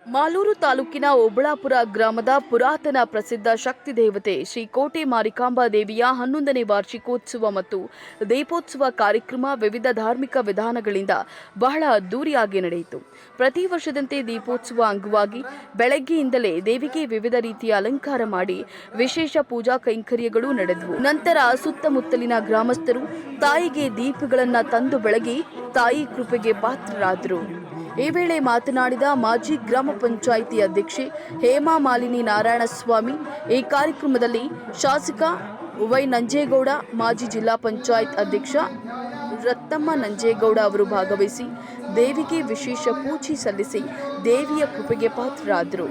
ಮಾಲೂರು ತಾಲೂಕಿನ ಓಬಳಾಪುರ ಗ್ರಾಮದ ಪುರಾತನ ಪ್ರಸಿದ್ಧ ಶಕ್ತಿ ದೇವತೆ ಶ್ರೀ ಕೋಟೆ ಮಾರಿಕಾಂಬಾ ದೇವಿಯ 11ನೇ ವಾರ್ಷಿಕೋತ್ಸವ ಮತ್ತು ದೀಪೋತ್ಸವ ಕಾರ್ಯಕ್ರಮ ವಿವಿಧ ಧಾರ್ಮಿಕ ವಿಧಾನಗಳಿಂದ ಬಹಳ ಅದ್ದೂರಿಯಾಗಿ ನಡೆಯಿತು. ಪ್ರತಿ ವರ್ಷದಂತೆ ದೀಪೋತ್ಸವ ಅಂಗವಾಗಿ ಬೆಳಗ್ಗೆಯಿಂದಲೇ ದೇವಿಗೆ ವಿವಿಧ ರೀತಿಯ ಅಲಂಕಾರ ಮಾಡಿ ವಿಶೇಷ ಪೂಜಾ ಕೈಂಕರ್ಯಗಳು ನಡೆದವು. ನಂತರ ಸುತ್ತಮುತ್ತಲಿನ ಗ್ರಾಮಸ್ಥರು ತಾಯಿಗೆ ದೀಪಗಳನ್ನು ತಂದು ಬೆಳಗಿ ತಾಯಿ ಕೃಪೆಗೆ ಪಾತ್ರರಾದರು. ಈ ವೇಳೆ ಮಾತನಾಡಿದ ಮಾಜಿ ಗ್ರಾಮ ಪಂಚಾಯಿತಿ ಅಧ್ಯಕ್ಷೆ ಹೇಮಾ ಮಾಲಿನಿ ನಾರಾಯಣಸ್ವಾಮಿ, ಈ ಕಾರ್ಯಕ್ರಮದಲ್ಲಿ ಶಾಸಕ ವೈ ನಂಜೇಗೌಡ, ಮಾಜಿ ಜಿಲ್ಲಾ ಪಂಚಾಯತ್ ಅಧ್ಯಕ್ಷ ರತ್ನಮ್ಮ ನಂಜೇಗೌಡ ಅವರು ಭಾಗವಹಿಸಿ ದೇವಿಗೆ ವಿಶೇಷ ಪೂಜೆ ಸಲ್ಲಿಸಿ ದೇವಿಯ ಕೃಪೆಗೆ ಪಾತ್ರರಾದರು.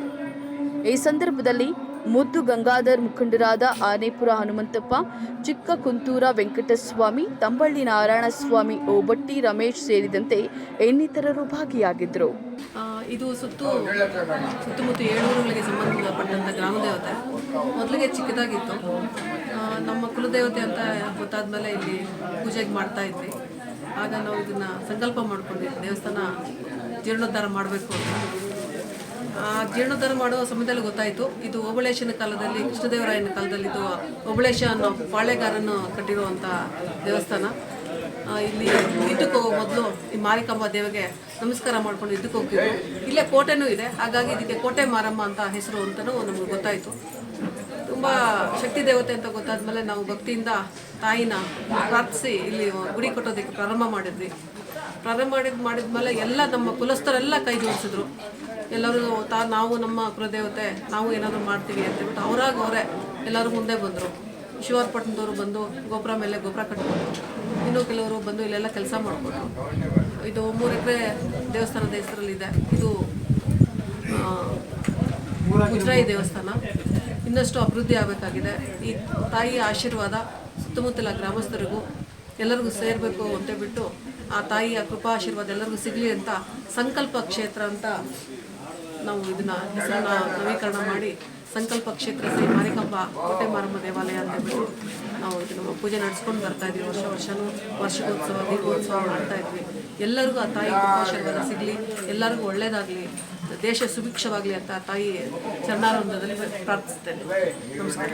ಈ ಸಂದರ್ಭದಲ್ಲಿ ಮುದ್ದು ಗಂಗಾಧರ್ ಮುಖಂಡರಾದ ಆನೇಪುರ ಹನುಮಂತಪ್ಪ, ಚಿಕ್ಕ ಕುಂತೂರ ವೆಂಕಟಸ್ವಾಮಿ, ತಂಬಳ್ಳಿ ನಾರಾಯಣಸ್ವಾಮಿ, ಓಬಟ್ಟಿ ರಮೇಶ್ ಸೇರಿದಂತೆ ಇನ್ನಿತರರು ಭಾಗಿಯಾಗಿದ್ದರು. ಇದು ಸುತ್ತಮುತ್ತ 7 ಊರುಗಳಿಗೆ ಸಂಬಂಧಪಟ್ಟಂಥ ಗ್ರಾಮ ದೇವತೆ. ಮೊದಲಿಗೆ ಚಿಕ್ಕದಾಗಿತ್ತು. ನಮ್ಮ ಕುಲದೇವತೆ ಅಂತ ಗೊತ್ತಾದ ಮೇಲೆ ಇಲ್ಲಿ ಪೂಜೆಗೆ ಮಾಡ್ತಾ ಇದ್ವಿ. ಆಗ ನಾವು ಇದನ್ನು ಸಂಕಲ್ಪ ಮಾಡ್ಕೊಂಡಿದ್ವಿ, ದೇವಸ್ಥಾನ ಜೀರ್ಣೋದ್ಧಾರ ಮಾಡಬೇಕು ಅಂತ. ಜೀರ್ಣೋದ್ಧಾರ ಮಾಡುವ ಸಮಯದಲ್ಲಿ ಗೊತ್ತಾಯಿತು, ಇದು ಓಬಳೇಶನ ಕಾಲದಲ್ಲಿ, ಕೃಷ್ಣದೇವರಾಯನ ಕಾಲದಲ್ಲಿ ಇದು ಓಬಳೇಶ ಅನ್ನೋ ಪಾಳೆಗಾರನ್ನು ಕಟ್ಟಿರುವಂಥ ದೇವಸ್ಥಾನ. ಇಲ್ಲಿ ಯುದ್ಧಕ್ಕೆ ಹೋಗೋ ಮೊದಲು ಈ ಮಾರಿಕಾಂಬಾ ದೇವಿಗೆ ನಮಸ್ಕಾರ ಮಾಡ್ಕೊಂಡು ಯುದ್ಧಕ್ಕೆ ಹೋಗ್ತಿದ್ವಿ. ಇಲ್ಲೇ ಕೋಟೆನೂ ಇದೆ, ಹಾಗಾಗಿ ಇದಕ್ಕೆ ಕೋಟೆ ಮಾರಮ್ಮ ಅಂತ ಹೆಸರು ಅಂತಲೂ ನಮಗೆ ಗೊತ್ತಾಯಿತು. ತುಂಬ ಶಕ್ತಿ ದೇವತೆ ಅಂತ ಗೊತ್ತಾದ್ಮೇಲೆ ನಾವು ಭಕ್ತಿಯಿಂದ ತಾಯಿನ ಪ್ರಾರ್ಥಿಸಿ ಇಲ್ಲಿ ಗುಡಿ ಕಟ್ಟೋದಕ್ಕೆ ಪ್ರಾರಂಭ ಮಾಡಿದ್ವಿ. ಮಾಡಿದ್ಮೇಲೆ ಎಲ್ಲ ನಮ್ಮ ಕುಲಸ್ಥರೆಲ್ಲ ಕೈ ಜೋಡಿಸಿದ್ರು. ಎಲ್ಲರೂ ನಾವು ನಮ್ಮ ಕುಲದೇವತೆ ನಾವು ಏನಾದರೂ ಮಾಡ್ತೀವಿ ಅಂತೇಳ್ಬಿಟ್ಟು ಅವರೇ ಎಲ್ಲರೂ ಮುಂದೆ ಬಂದರು. ಶಿವಾರ್ಪಟ್ಟಣದವರು ಬಂದು ಗೋಪುರ ಮೇಲೆ ಗೋಪುರ ಕಟ್ಕೊಂಡು, ಇನ್ನೂ ಕೆಲವರು ಬಂದು ಇಲ್ಲೆಲ್ಲ ಕೆಲಸ ಮಾಡಿಕೊಟ್ರು. ಇದು 3 ಎಕರೆ ದೇವಸ್ಥಾನದ ಹೆಸರಲ್ಲಿದೆ. ಇದು ಮುಜರಾಯಿ ದೇವಸ್ಥಾನ. ಇನ್ನಷ್ಟು ಅಭಿವೃದ್ಧಿ ಆಗಬೇಕಾಗಿದೆ. ಈ ತಾಯಿಯ ಆಶೀರ್ವಾದ ಸುತ್ತಮುತ್ತಲ ಗ್ರಾಮಸ್ಥರಿಗೂ ಎಲ್ಲರಿಗೂ ಸೇರಬೇಕು ಅಂತೇಳ್ಬಿಟ್ಟು ಆ ತಾಯಿಯ ಕೃಪಾ ಆಶೀರ್ವಾದ ಎಲ್ಲರಿಗೂ ಸಿಗಲಿ ಅಂತ ಸಂಕಲ್ಪ ಕ್ಷೇತ್ರ ಅಂತ ನಾವು ಇದನ್ನು ಹೆಸರನ್ನ ನವೀಕರಣ ಮಾಡಿ ಸಂಕಲ್ಪ ಕ್ಷೇತ್ರ ಶ್ರೀ ಮಾರಿಕಾಂಬಾ ಕೋಟೆ ಮಾರಮ್ಮ ದೇವಾಲಯ ಅಂತ ಹೇಳ್ಬಿಟ್ಟು ನಾವು ಇದನ್ನು ಪೂಜೆ ನಡೆಸ್ಕೊಂಡು ಬರ್ತಾ ಇದ್ವಿ. ವರ್ಷನೂ ವಾರ್ಷಿಕೋತ್ಸವ, ದೀಪೋತ್ಸವ ಮಾಡ್ತಾ ಇದ್ವಿ. ಎಲ್ಲರಿಗೂ ಆ ತಾಯಿ ಕೃಪಾಶೀರ್ವಾದ ಸಿಗಲಿ, ಎಲ್ಲರಿಗೂ ಒಳ್ಳೆಯದಾಗಲಿ, ದೇಶ ಸುಭಿಕ್ಷವಾಗಲಿ ಅಂತ ತಾಯಿ ಚರಣಾರವಿಂದದಲ್ಲಿ ಪ್ರಾರ್ಥಿಸ್ತೇನೆ. ನಮಸ್ಕಾರ.